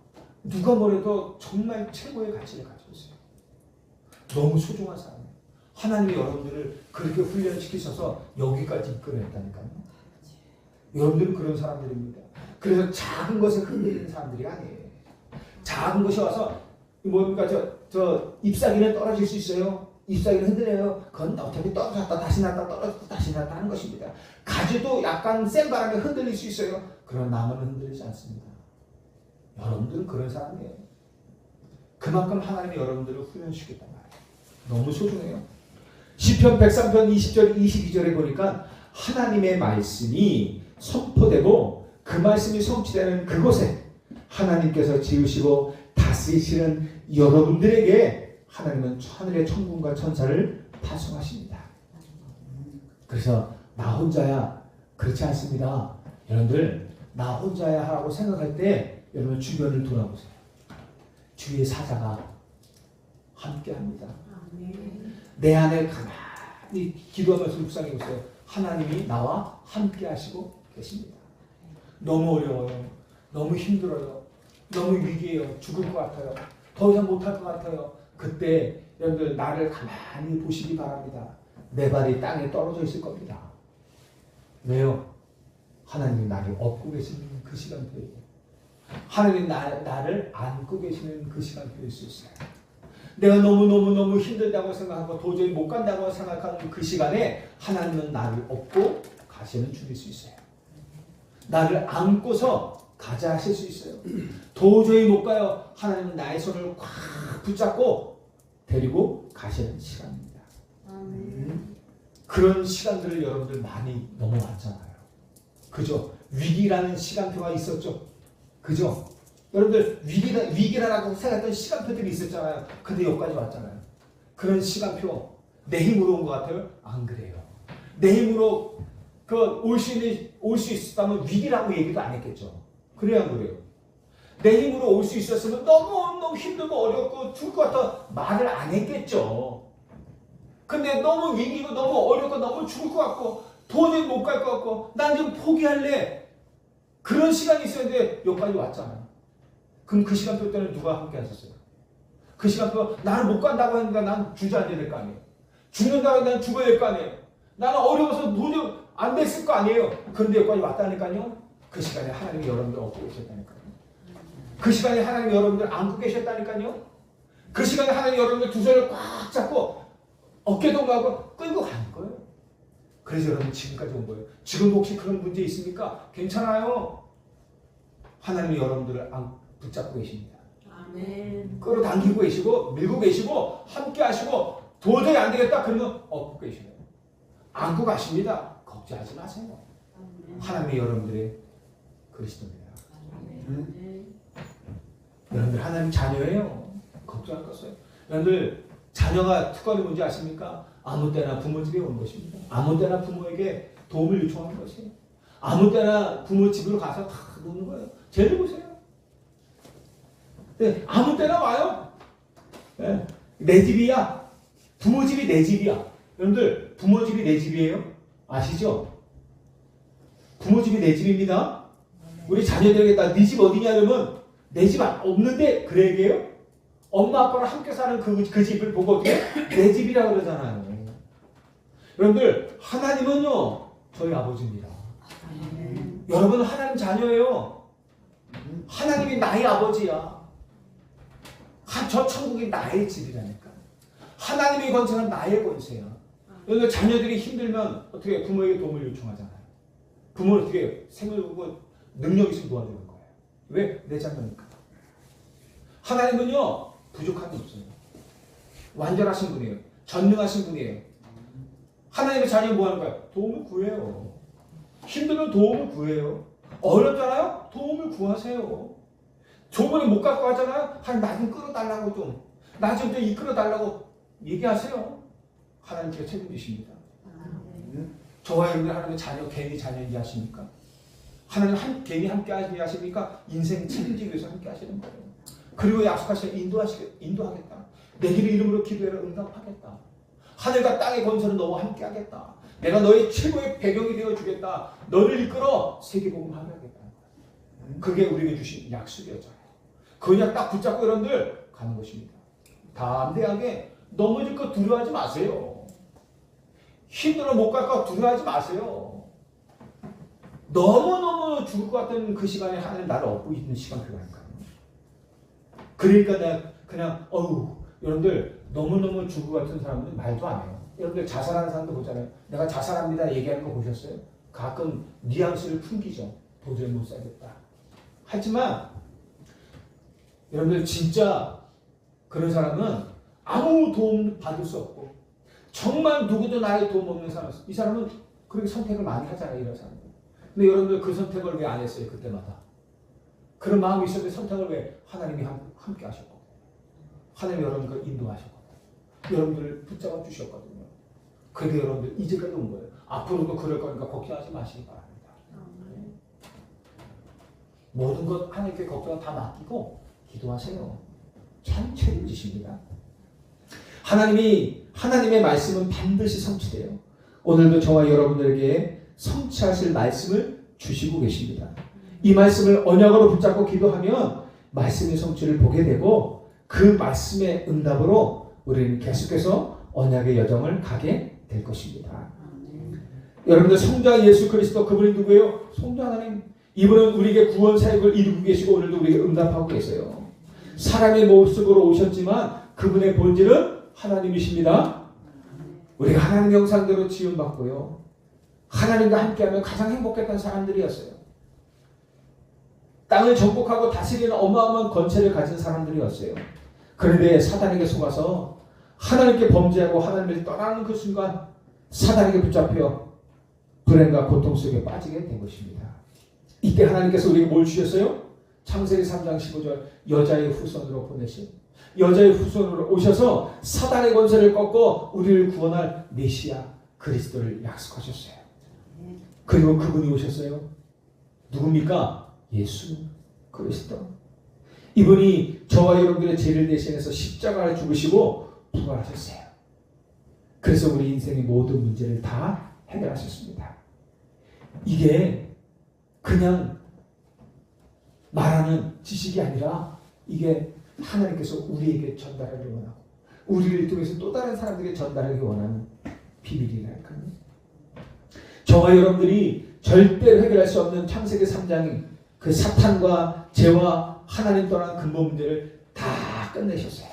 Speaker 1: 누가 뭐래도 정말 최고의 가치를 가지고 있어요. 너무 소중한 사람이에요. 하나님이 여러분들을 그렇게 훈련시키셔서 여기까지 이끌어냈다니까요. 여러분들은 그런 사람들입니다. 그래서 작은 것에 흔들리는 사람들이 아니에요. 작은 것이 와서 뭡니까, 저 잎사귀는 떨어질 수 있어요. 잎사귀는 흔들려요. 그건 어차피 떨어졌다 다시 났다 떨어졌다 다시 났다 하는 것입니다. 가지도 약간 센 바람에 흔들릴 수 있어요. 그런 나무는 흔들리지 않습니다. 여러분들은 그런 사람이에요. 그만큼 하나님이 여러분들을 훈련시켰단 말이에요. 너무 소중해요. 시편 103편 20절 22절에 보니까 하나님의 말씀이 선포되고 그 말씀이 성취되는 그곳에 하나님께서 지으시고 다스리시는 여러분들에게 하나님은 하늘의 천군과 천사를 파송하십니다. 그래서 나 혼자야, 그렇지 않습니다. 여러분들, 나 혼자야 하라고 생각할 때 여러분 주변을 돌아보세요. 주위의 사자가 함께합니다. 내 안에 가만히 기도하면서 묵상해 보세요. 하나님이 나와 함께 하시고 계십니다. 너무 어려워요. 너무 힘들어요. 너무 위기예요. 죽을 것 같아요. 더 이상 못할 것 같아요. 그때 여러분들 나를 가만히 보시기 바랍니다. 내 발이 땅에 떨어져 있을 겁니다. 왜요? 하나님이 나를 업고 계시는 그 시간표예요. 하나님이 나를 안고 계시는 그 시간표일 수 있어요. 내가 너무 힘들다고 생각하고 도저히 못 간다고 생각하는 그 시간에 하나님은 나를 업고 가시는 중일 수 있어요. 나를 안고서 가자 하실 수 있어요. 도저히 못 가요. 하나님은 나의 손을 꽉 붙잡고 데리고 가시는 시간입니다. 그런 시간들을 여러분들 많이 넘어왔잖아요. 그죠? 위기라는 시간표가 있었죠. 그죠? 여러분들 위기라고 생각했던 시간표들이 있었잖아요. 근데 여기까지 왔잖아요. 그런 시간표 내 힘으로 온 것 같아요? 안 그래요. 내 힘으로 올 수 있었다면 위기라고 얘기도 안 했겠죠. 그래야 안 그래요. 내 힘으로 올 수 있었으면 너무 힘들고 어렵고 죽을 것 같아 말을 안 했겠죠. 근데 너무 위기고 너무 어렵고 너무 죽을 것 같고 도저히 못 갈 것 같고 난 좀 포기할래. 그런 시간이 있었는데 여기까지 왔잖아요. 그럼 그 시간표 때는 누가 함께 하셨어요? 그 시간표 나는 못 간다고 했는데 난 주저앉아야 될 거 아니에요. 죽는다고 했는데 난 죽어야 될 거 아니에요. 나는 어려워서 도저히 안 됐을 거 아니에요. 그런데 여기까지 왔다니까요. 그 시간에 하나님이 여러분들 업고 계셨다니까요. 그 시간에 하나님이 여러분들 안고 계셨다니까요. 그 시간에 하나님이 여러분들 두 손을 꽉 잡고 어깨 동무하고 끌고 가는 거예요. 그래서 여러분 지금까지 온 거예요. 지금도 혹시 그런 문제 있습니까? 괜찮아요. 하나님이 여러분들을 붙잡고 계십니다.
Speaker 2: 아멘.
Speaker 1: 끌어당기고 계시고 밀고 계시고 함께 하시고 도저히 안 되겠다 그러면 업고 계시네요. 안고 가십니다. 걱정하지 마세요.
Speaker 2: 아멘.
Speaker 1: 하나님이 여러분들의 그리스도입니다.
Speaker 2: 아멘.
Speaker 1: 여러분들 하나님 자녀예요. 걱정할 거 없어요. 여러분들 자녀가 특권이 뭔지 아십니까? 아무 때나 부모 집에 오는 것입니다. 아무 때나 부모에게 도움을 요청하는 것이에요. 아무 때나 부모 집으로 가서 다 노는 거예요. 쟤를 보세요. 네, 아무 때나 와요. 네, 내 집이야. 부모 집이 내 집이야. 여러분들 부모 집이 내 집이에요? 아시죠? 부모 집이 내 집입니다. 우리 자녀들에게 네 집 어디냐 그러면 내 집 없는데 그래 얘기해요? 엄마 아빠랑 함께 사는 그 집을 보고 어떻게 내 집이라고 그러잖아요. 여러분들 하나님은요 저희 아버지입니다. 여러분 하나님 자녀예요. 하나님이 나의 아버지야. 저 천국이 나의 집이라니까. 하나님이 건설한 나의 권세야. 여러분 자녀들이 힘들면 어떻게 부모에게 도움을 요청하잖아요. 부모는 어떻게 생물고 능력 있으면 도와주는 거예요. 왜? 내 자녀니까. 하나님은요 부족한 게 없어요. 완전하신 분이에요. 전능하신 분이에요. 하나님의 자녀는 뭐 하는 거예요? 도움을 구해요. 힘들면 도움을 구해요. 어렵잖아요? 도움을 구하세요. 저번에 못 갖고 하잖아요? 나 좀 끌어달라고 좀. 나 좀 이끌어달라고 얘기하세요. 하나님께서 책임지십니다. 저와 여러분들 하나님의 자녀, 괜히 자녀인지 아십니까? 하나님 괜히 함께 하십니까? 인생 책임지기 위해서 함께 하시는 거예요. 그리고 약속하시면 인도하겠다. 내 길의 이름으로 기도해라 응답하겠다. 하늘과 땅의 건설은 너와 함께 하겠다. 내가 너의 최고의 배경이 되어주겠다. 너를 이끌어 세계복음을 하겠다. 그게 우리에게 주신 약속이었잖아요. 그 약 딱 붙잡고 여러분들 가는 것입니다. 담대하게 넘어질 거 두려워하지 마세요. 힘들어 못 갈 거 두려워하지 마세요. 너무너무 죽을 것 같은 그 시간에 하나님 나를 얻고 있는 시간 필요하니까요. 그러니까 내가 그냥 여러분들 너무너무 죽을 것 같은 사람은 말도 안 해요. 여러분들 자살하는 사람도 보잖아요. 내가 자살합니다 얘기하는 거 보셨어요? 가끔 뉘앙스를 풍기죠. 도저히 못 살겠다. 하지만 여러분들 진짜 그런 사람은 아무 도움 받을 수 없고 정말 누구도 나의 도움 없는 사람, 이 사람은 그렇게 선택을 많이 하잖아요. 이런 사람들. 근데 여러분들 그 선택을 왜 안 했어요? 그때마다. 그런 마음이 있었는데 선택을 왜? 하나님이 함께 하셨거든요. 하나님이 여러분들 인도하셨거든요. 여러분들을 붙잡아 주셨거든요. 그래도 여러분들 이제까지 온 거예요. 앞으로도 그럴 거니까 걱정하지 마시기 바랍니다. 모든 것 하나님께 걱정을 다 맡기고 기도하세요. 참 책임지십니다. 하나님의 말씀은 반드시 성취돼요. 오늘도 저와 여러분들에게 성취하실 말씀을 주시고 계십니다. 이 말씀을 언약으로 붙잡고 기도하면 말씀의 성취를 보게 되고 그 말씀의 응답으로 우리는 계속해서 언약의 여정을 가게 될 것입니다. 여러분들 성자 예수 그리스도 그분이 누구예요? 성자 하나님. 이분은 우리에게 구원 사역을 이루고 계시고 오늘도 우리에게 응답하고 계세요. 사람의 모습으로 오셨지만 그분의 본질은 하나님이십니다. 우리가 하나님의 형상대로 지음받고요. 하나님과 함께하면 가장 행복했던 사람들이었어요. 땅을 정복하고 다스리는 어마어마한 권세를 가진 사람들이었어요. 그런데 사단에게 속아서 하나님께 범죄하고 하나님을 떠나는 그 순간 사단에게 붙잡혀 불행과 고통 속에 빠지게 된 것입니다. 이때 하나님께서 우리에게 뭘 주셨어요? 창세기 3장 15절 여자의 후손으로 보내신 여자의 후손으로 오셔서 사단의 권세를 꺾고 우리를 구원할 메시아 그리스도를 약속하셨어요. 그리고 그분이 오셨어요. 누굽니까? 예수 그리스도. 이분이 저와 여러분들의 죄를 대신해서 십자가를 죽으시고 부활하셨어요. 그래서 우리 인생의 모든 문제를 다 해결하셨습니다. 이게 그냥 말하는 지식이 아니라 이게 하나님께서 우리에게 전달하기 원하고 우리를 통해서 또 다른 사람들에게 전달하기 원하는 비밀이랄까요. 저와 여러분들이 절대로 해결할 수 없는 창세기 3장인 그 사탄과 죄와 하나님 떠난 근본 문제를 다 끝내셨어요.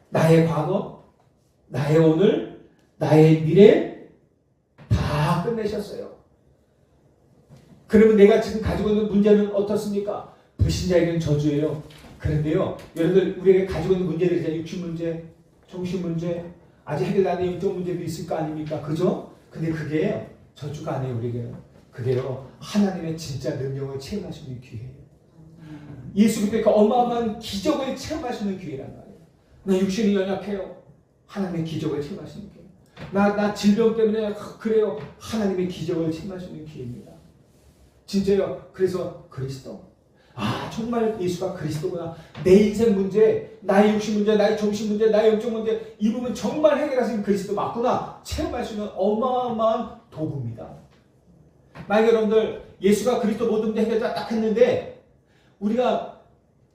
Speaker 1: 나의 과거, 나의 오늘, 나의 미래 다 끝내셨어요. 그러면 내가 지금 가지고 있는 문제는 어떻습니까? 불신자에게는 저주예요. 그런데요, 여러분들 우리에게 가지고 있는 문제들 있잖아요. 육신 문제, 정신 문제, 아직 해결 안 된 영적 문제도 있을 거 아닙니까? 그죠? 근데 그게 저주가 아니에요. 우리에게 그게요 하나님의 진짜 능력을 체험할 수 있는 기회예요. 예수 그리스도의 어마어마한 기적을 체험할 수 있는 기회란 말이에요. 나 육신이 연약해요. 하나님의 기적을 체험할 수 있는 기회. 나 질병 때문에 그래요. 하나님의 기적을 체험할 수 있는 기회입니다. 진짜요. 그래서 그리스도. 아, 정말 예수가 그리스도구나. 내 인생 문제, 나의 육신 문제, 나의 정신 문제, 나의 영적 문제, 이 부분 정말 해결하신 그리스도 맞구나. 체험할 수 있는 어마어마한 도구입니다. 만약 여러분들 예수가 그리스도 모든 문제 해결자 딱 했는데 우리가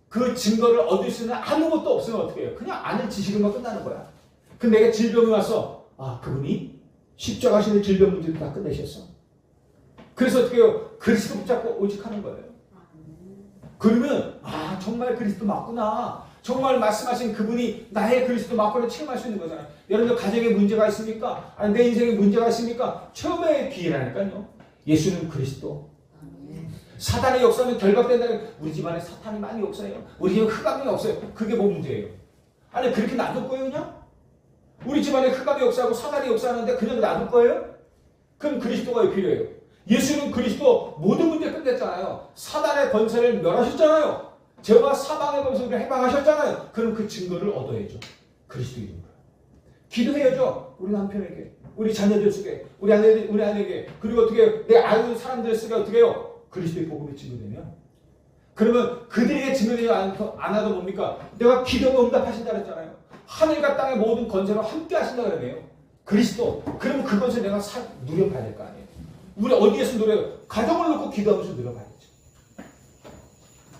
Speaker 1: 그 증거를 얻을 수 있는 아무것도 없으면 어떻게 해요? 그냥 아는 지식으로만 끝나는 거야. 근데 내가 질병이 왔어. 아, 그분이 십자가시는 질병 문제도 다 끝내셨어. 그래서 어떻게 해요? 그리스도 붙잡고 오직 하는 거예요. 그러면 아, 정말 그리스도 맞구나. 정말 말씀하신 그분이 나의 그리스도 맞구나 체험할 수 있는 거잖아요. 여러분들 가정에 문제가 있습니까? 아니 내 인생에 문제가 있습니까? 체험의 기회라니까요. 예수는 그리스도. 사단의 역사는 결박된다는. 우리 집안에 사탄이 많이 역사해요. 우리 집에 흑암이 없어요. 그게 뭐 문제예요? 아니 그렇게 놔둘 거예요 그냥? 우리 집안에 흑암이 역사하고 사단이 역사하는데 그냥 놔둘 거예요? 그럼 그리스도가 왜 필요해요? 예수는 그리스도 모든 문제 끝냈잖아요. 사단의 권세를 멸하셨잖아요. 죄와 사망의 권세를 해방하셨잖아요. 그럼 그 증거를 얻어야죠. 그리스도 이름으로. 기도해야죠. 우리 남편에게, 우리 자녀들 속에, 우리 아내에게, 그리고 어떻게 내 아는 사람들 속에 어떻게 해요? 그리스도의 복음이 증거되면. 그러면 그들에게 증거되지 않아도 뭡니까? 내가 기도하면 응답하신다 그랬잖아요. 하늘과 땅의 모든 권세로 함께 하신다 그러네요. 그리스도. 그러면 그것을 내가 누려봐야 될 거 아니에요. 우리 어디에서 누려요? 가정을 놓고 기도하면서 누려봐야죠.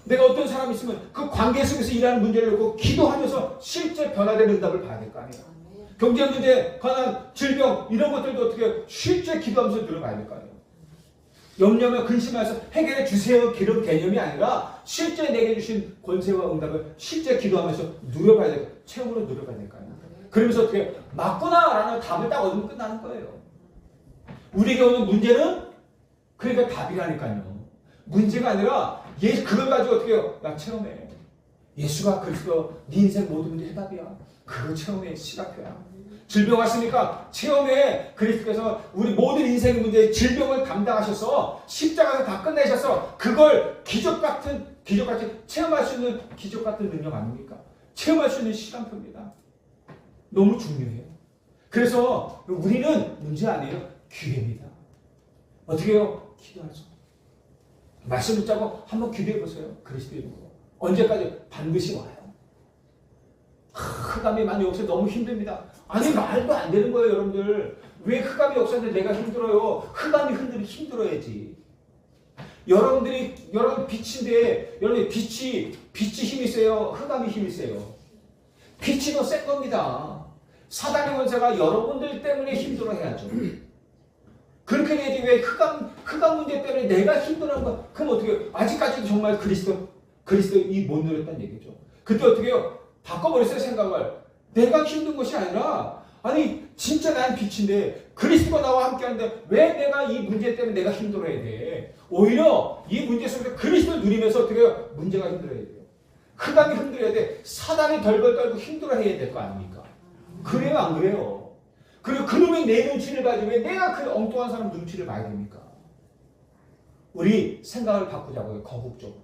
Speaker 1: 내가 어떤 사람이 있으면 그 관계 속에서 일하는 문제를 놓고 기도하면서 실제 변화되는 응답을 봐야 될 거 아니에요. 경제 문제, 가난, 질병 이런 것들도 어떻게 실제 기도하면서 누려봐야 될 거 아니에요. 염려며 근심해서 해결해 주세요 그런 개념이 아니라 실제 내게 주신 권세와 응답을 실제 기도하면서 누려봐야 될 거예요. 체험으로 누려봐야 될 거 아니에요. 그러면서 어떻게 맞구나라는 답을 딱 얻으면 끝나는 거예요. 우리에게 오는 문제는 그러니까 답이라니까요. 문제가 아니라 그걸 가지고 어떻게 해요? 야 체험해. 예수가 그리스도 네 인생 모든 문제 해답이야. 그거 체험해. 시각표야. 질병 왔으니까 체험해. 그리스도께서 우리 모든 인생 문제의 질병을 담당하셔서 십자가에서 다 끝내셔서 그걸 기적같이 체험할 수 있는 기적같은 능력 아닙니까? 체험할 수 있는 시간표입니다. 너무 중요해요. 그래서 우리는 문제 아니에요. 기회입니다. 어떻게 해요? 기도하죠. 말씀 붙잡고 한번 기도해 보세요. 그리스도의 이름으로. 언제까지? 반드시 와요. 흑암이 많이 없어서 너무 힘듭니다. 아니 말도 안 되는 거예요 여러분들. 왜 흑암이 없었는데 내가 힘들어요? 흑암이 흔들면 힘들어야지. 여러분 빛인데 여러분 빛이 힘이 세요? 흑암이 힘이 세요? 빛이 더 센 겁니다. 사단의 권세가 여러분들 때문에 힘들어해야죠. 그렇게 되지 왜 흑암 문제 때문에 내가 힘들어하는 거? 그럼 어떻게 해요? 아직까지도 정말 그리스도 이 못 누렸다는 얘기죠. 그때 어떻게 해요? 바꿔버렸어요 생각을. 내가 힘든 것이 아니라 아니 진짜 난 빛인데 그리스도가 나와 함께하는데 왜 내가 이 문제 때문에 내가 힘들어야 돼? 오히려 이 문제 속에서 그리스도를 누리면서 어떻게 해요? 문제가 힘들어야 돼요. 흑암이 힘들어야 돼. 사단이 덜덜 떨고 힘들어해야 될 거 아닙니까? 그래요 안 그래요? 그리고 그놈의 내 눈치를 봐야지 왜 내가 그 엉뚱한 사람 눈치를 봐야 됩니까? 우리 생각을 바꾸자고요. 거국적으로.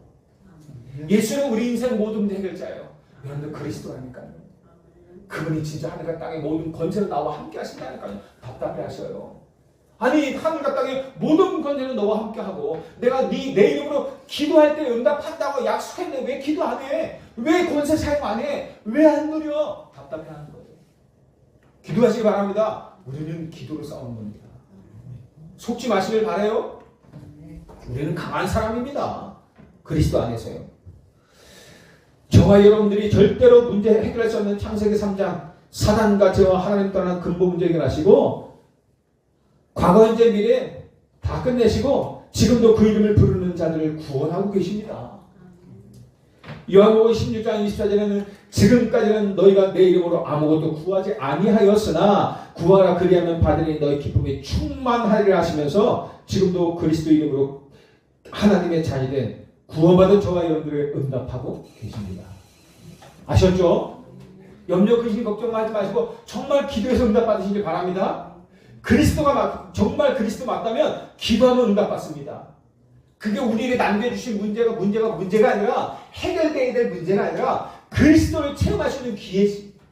Speaker 1: 예수는 우리 인생 모든 문제 해결자예요. 여러분들 그리스도라니까요. 그분이 진짜 하늘과 땅의 모든 권세로 나와 함께 하신다니까요. 답답해 하셔요. 아니 하늘과 땅의 모든 권세는 너와 함께 하고 내가 내 이름으로 기도할 때 응답한다고 약속했는데 왜 기도 안 해? 왜 권세 사용 안 해? 왜 안 누려? 답답해 하는 거예요. 기도하시기 바랍니다. 우리는 기도로 싸우는 겁니다. 속지 마시길 바라요. 우리는 강한 사람입니다. 그리스도 안에서요. 저와 여러분들이 절대로 문제 해결할 수 없는 창세기 3장 사단과 저와 하나님 떠난 근본 문제 해결하시고 과거 현재 미래 다 끝내시고 지금도 그 이름을 부르는 자들을 구원하고 계십니다. 요한복음 16장 24절에는 지금까지는 너희가 내 이름으로 아무것도 구하지 아니하였으나 구하라 그리하면 받으니 너희 기쁨이 충만하리라 하시면서 지금도 그리스도 이름으로 하나님의 자녀된 구원받은 저와 여러분들을 응답하고 계십니다. 아셨죠? 염려, 근심, 걱정하지 마시고 정말 기도해서 응답받으시길 바랍니다. 정말 그리스도 맞다면 기도하면 응답받습니다. 그게 우리에게 남겨주신 문제가 아니라 해결되어야 될 문제가 아니라 그리스도를 체험할 수 있는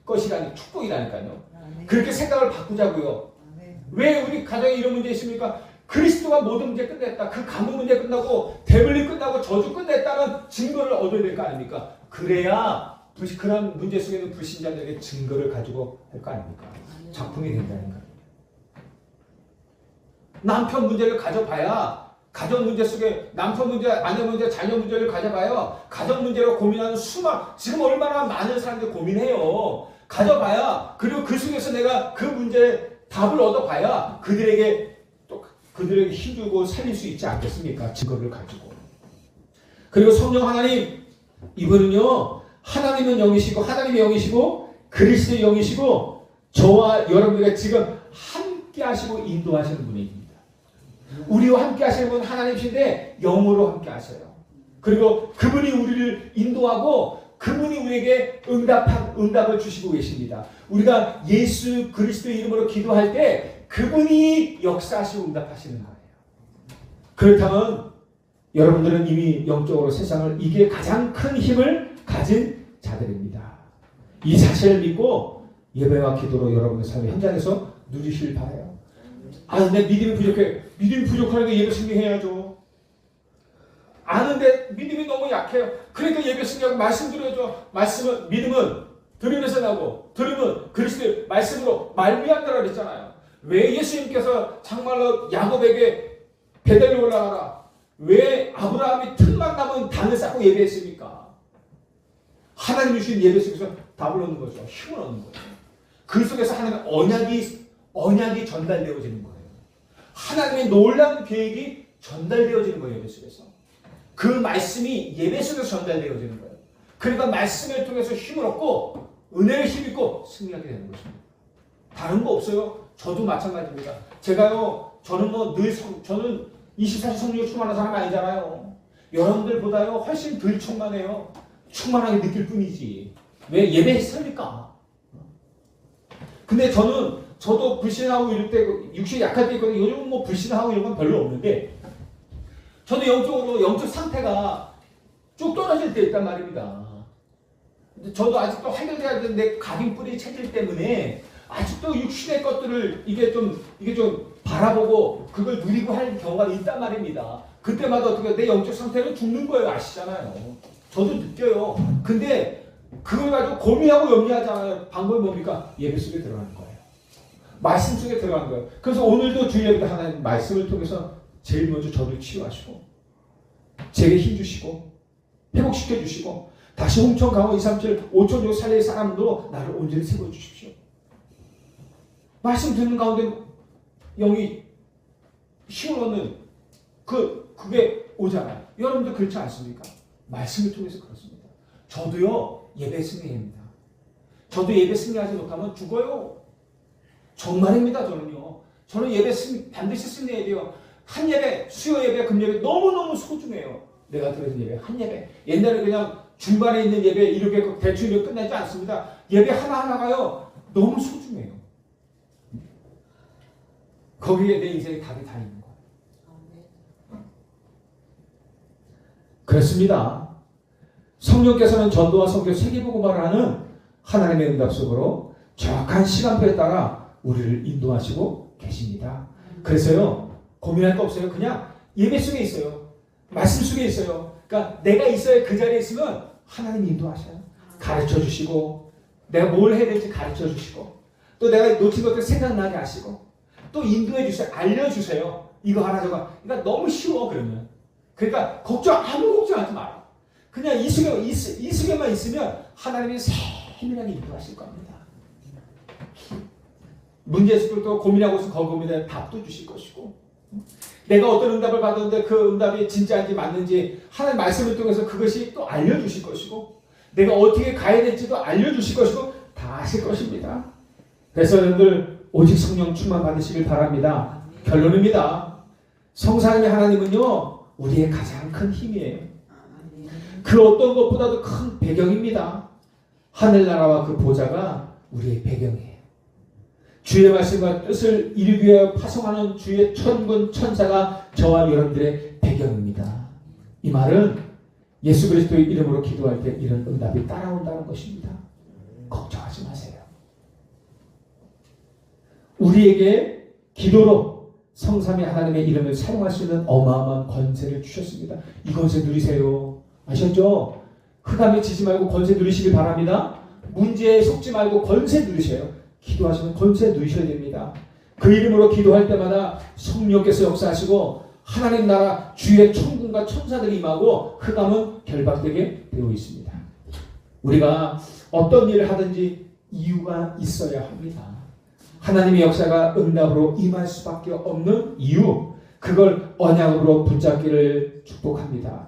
Speaker 1: 것이라니 축복이라니까요. 그렇게 생각을 바꾸자고요. 왜 우리 가정에 이런 문제 있습니까? 그리스도가 모든 문제 끝냈다. 그 간부 문제 끝나고 대분리 끝나고 저주 끝냈다는 증거를 얻어야 될 거 아닙니까? 그래야 그런 문제 속에 있는 불신자들에게 증거를 가지고 할 거 아닙니까? 작품이 된다는 거예요. 남편 문제를 가져봐야 가정 문제 속에 남편 문제, 아내 문제, 자녀 문제를 가져봐요. 가정 문제로 고민하는 지금 얼마나 많은 사람들이 고민해요. 가져봐야 그리고 그 속에서 내가 그 문제에 답을 얻어봐야 그들에게 힘주고 살릴 수 있지 않겠습니까? 증거를 가지고. 그리고 성령 하나님 이분은요 하나님은 영이시고 하나님의 영이시고 그리스도의 영이시고 저와 여러분에게 지금 함께 하시고 인도하시는 분입니다. 우리와 함께 하시는 분은 하나님이신데 영으로 함께 하셔요. 그리고 그분이 우리를 인도하고 그분이 우리에게 응답을 주시고 계십니다. 우리가 예수 그리스도의 이름으로 기도할 때 그분이 역사하시고 응답하시는 거예요. 그렇다면 여러분들은 이미 영적으로 세상을 이기에 가장 큰 힘을 가진 자들입니다. 이 사실을 믿고 예배와 기도로 여러분의 삶의 현장에서 누리실 바라요. 내 믿음이 부족해. 믿음이 부족하니까 예배 승리해야죠. 아는데 믿음이 너무 약해요. 그러니까 예배 승리하고 말씀 드려야죠. 믿음은 들으면서 나고 들으면 그리스도의 말씀으로 말미암다라고 그랬잖아요. 왜 예수님께서 정말로 야곱에게 베델에 올라가라. 왜 아브라함이 틈만 남은 단을 쌓고 예배했습니까? 하나님이 주신 예배 속에서 답을 얻는 거죠. 힘을 얻는 거예요. 그 속에서 하나님의 언약이 전달되어지는 거예요. 하나님의 놀라운 계획이 전달되어지는 거예요. 예배 속에서. 그 말씀이 예배 속에서 전달되어지는 거예요. 그러니까 말씀을 통해서 힘을 얻고 은혜를 힘입고 승리하게 되는 것입니다. 다른 거 없어요. 저도 마찬가지입니다. 저는 24시 성령에 충만한 사람 아니잖아요. 여러분들보다요 훨씬 덜 충만해요. 충만하게 느낄 뿐이지. 왜 예배했습니까? 근데 저도 불신하고 이럴 때 육신이 약할 때 있거든요. 요즘은 뭐 불신하고 이런 건 별로 없는데 저도 영적 상태가 쭉 떨어질 때 있단 말입니다. 근데 저도 아직도 해결돼야 되는데 각인뿌리 체질 때문에 아직도 육신의 것들을 이게 좀 바라보고 그걸 누리고 할 경우가 있단 말입니다. 그때마다 어떻게 내 영적 상태는 죽는 거예요. 아시잖아요. 저도 느껴요. 근데 그걸 가지고 고민하고 염려하잖아요. 방법이 뭡니까? 예배 속에 들어가는 거예요. 말씀 속에 들어가는 거예요. 그래서 오늘도 주일 예배 하나님 말씀을 통해서 제일 먼저 저를 치유하시고 제게 힘 주시고 회복시켜 주시고 다시 홍천 강원 237 5천 요 살릴 사람으로 나를 온전히 세워 주십시오. 말씀 듣는 가운데 영이 힘을 얻는 그게 오잖아요. 여러분도 그렇지 않습니까? 말씀을 통해서 그렇습니다. 저도요 예배 승리입니다. 저도 예배 승리하지 못하면 죽어요. 정말입니다. 저는 예배 반드시 승리해야 돼요. 한 예배, 수요 예배, 금 예배 너무너무 소중해요. 내가 드리는 예배, 한 예배. 옛날에 그냥 중간에 있는 예배 이렇게 대충 이렇게 끝나지 않습니다. 예배 하나하나가요 너무 소중해요. 거기에 내 인생의 답이 다 있는 거예요. 그렇습니다. 성령께서는 전도와 선교 세계복음화를 하는 하나님의 응답 속으로 정확한 시간표에 따라 우리를 인도하시고 계십니다. 그래서요 고민할 거 없어요. 그냥 예배 속에 있어요. 말씀 속에 있어요. 그러니까 내가 있어야 그 자리에 있으면 하나님 인도하셔요. 가르쳐 주시고 내가 뭘 해야 될지 가르쳐 주시고 또 내가 놓친 것들 생각나게 하시고 또 인도해 주세요. 알려주세요. 이거 하나 저거. 그러니까 너무 쉬워 그러면. 그러니까 아무 걱정하지 마라. 그냥 이 속에만 있으면 하나님이 세밀하게 인도하실 겁니다. 문제 있을 때 고민하고 있으면 그 고민에 답도 주실 것이고 내가 어떤 응답을 받았는데 그 응답이 진짜인지 맞는지 하나님 말씀을 통해서 그것이 또 알려주실 것이고 내가 어떻게 가야 될지도 알려주실 것이고 다 하실 것입니다. 그래서 여러분들 오직 성령 충만 받으시길 바랍니다. 결론입니다. 성삼위 하나님은요 우리의 가장 큰 힘이에요. 그 어떤 것보다도 큰 배경입니다. 하늘나라와 그 보좌가 우리의 배경이에요. 주의 말씀과 뜻을 이루기 위하여 파송하는 주의 천군 천사가 저와 여러분들의 배경입니다. 이 말은 예수 그리스도의 이름으로 기도할 때 이런 응답이 따라온다는 것입니다. 걱정하지 마세요.
Speaker 3: 우리에게 기도로 성삼위 하나님의 이름을 사용할 수 있는 어마어마한 권세를 주셨습니다. 이 권세 누리세요. 아셨죠? 흑암에 지지 말고 권세 누리시길 바랍니다. 문제에 속지 말고 권세 누리세요. 기도하시면 권세 누리셔야 됩니다. 그 이름으로 기도할 때마다 성령께서 역사하시고 하나님 나라 주의 천군과 천사들이 임하고 흑암은 결박되게 되어 있습니다. 우리가 어떤 일을 하든지 이유가 있어야 합니다. 하나님의 역사가 응답으로 임할 수밖에 없는 이유, 그걸 언약으로 붙잡기를 축복합니다.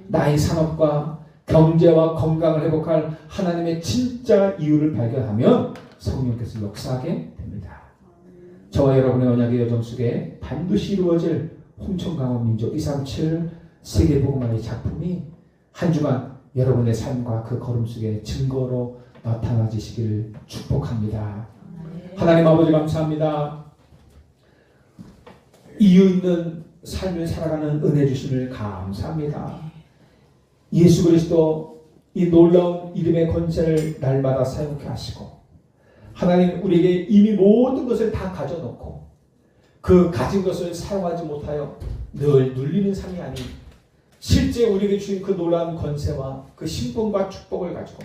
Speaker 3: 나의 산업과 경제와 건강을 회복할 하나님의 진짜 이유를 발견하면 성령께서 역사하게 됩니다. 저와 여러분의 언약의 여정 속에 반드시 이루어질 홍천강원 민족 237 세계복음화의 작품이 한 주간 여러분의 삶과 그 걸음 속에 증거로 나타나시기를 축복합니다. 하나님 아버지 감사합니다. 이유 있는 삶을 살아가는 은혜 주심을 감사합니다. 예수 그리스도 이 놀라운 이름의 권세를 날마다 사용케 하시고 하나님 우리에게 이미 모든 것을 다 가져놓고 그 가진 것을 사용하지 못하여 늘 눌리는 삶이 아닌 실제 우리에게 주신 그 놀라운 권세와 그 신분과 축복을 가지고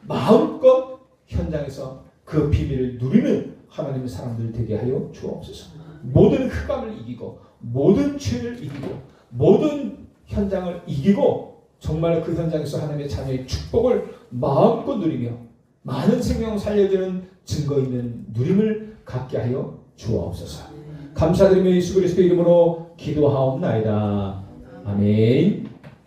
Speaker 3: 마음껏 현장에서 그 비밀을 누리는 하나님의 사람들 되게 하여 주옵소서. 모든 흑암을 이기고 모든 죄를 이기고 모든 현장을 이기고 정말 그 현장에서 하나님의 자녀의 축복을 마음껏 누리며 많은 생명을 살려주는 증거 있는 누림을 갖게 하여 주옵소서. 감사드리며 예수 그리스도 이름으로 기도하옵나이다. 아멘.